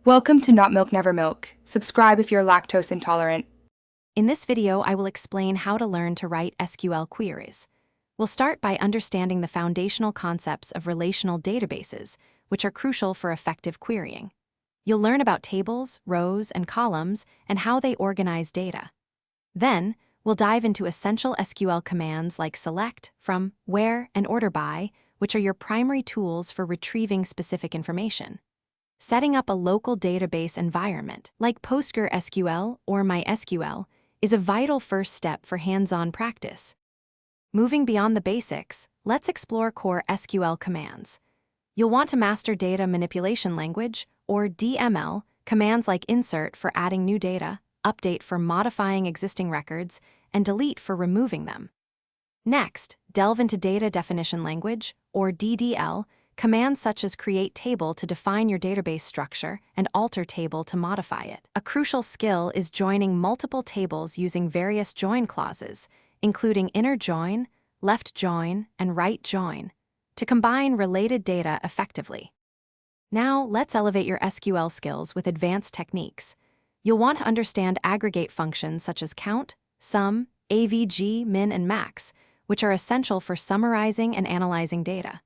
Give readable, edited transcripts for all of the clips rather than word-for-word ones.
Welcome to Not Milk Never Milk. Subscribe if you're lactose intolerant. In this video, I will explain how to learn to write SQL queries. We'll start by understanding the foundational concepts of relational databases, which are crucial for effective querying. You'll learn about tables, rows, and columns, and how they organize data. Then, we'll dive into essential SQL commands like select, from, where, and order by, which are your primary tools for retrieving specific information. Setting up a local database environment, like PostgreSQL or MySQL, is a vital first step for hands-on practice. Moving beyond the basics, let's explore core SQL commands. You'll want to master data manipulation language, or DML, commands like insert for adding new data, update for modifying existing records, and delete for removing them. Next, delve into data definition language, or DDL, commands such as create table to define your database structure and alter table to modify it. A crucial skill is joining multiple tables using various join clauses, including inner join, left join, and right join, to combine related data effectively. Now, let's elevate your SQL skills with advanced techniques. You'll want to understand aggregate functions such as count, sum, AVG, min, and max, which are essential for summarizing and analyzing data.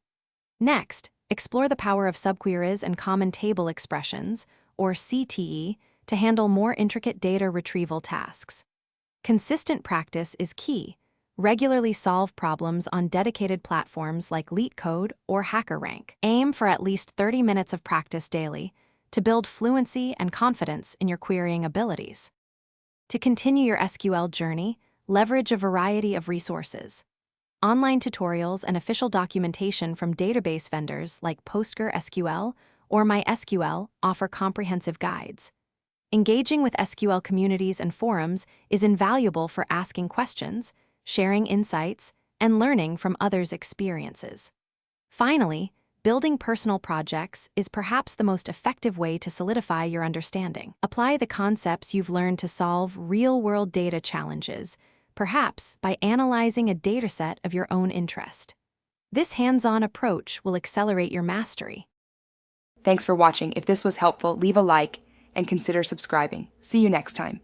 Next, explore the power of subqueries and common table expressions, or CTE, to handle more intricate data retrieval tasks. Consistent practice is key. Regularly solve problems on dedicated platforms like LeetCode or HackerRank. Aim for at least 30 minutes of practice daily to build fluency and confidence in your querying abilities. To continue your SQL journey, leverage a variety of resources. Online tutorials and official documentation from database vendors like PostgreSQL or MySQL offer comprehensive guides. Engaging with SQL communities and forums is invaluable for asking questions, sharing insights, and learning from others' experiences. Finally, building personal projects is perhaps the most effective way to solidify your understanding. Apply the concepts you've learned to solve real-world data challenges, perhaps by analyzing a dataset of your own interest. This hands-on approach will accelerate your mastery. Thanks for watching. If this was helpful, leave a like and consider subscribing. See you next time.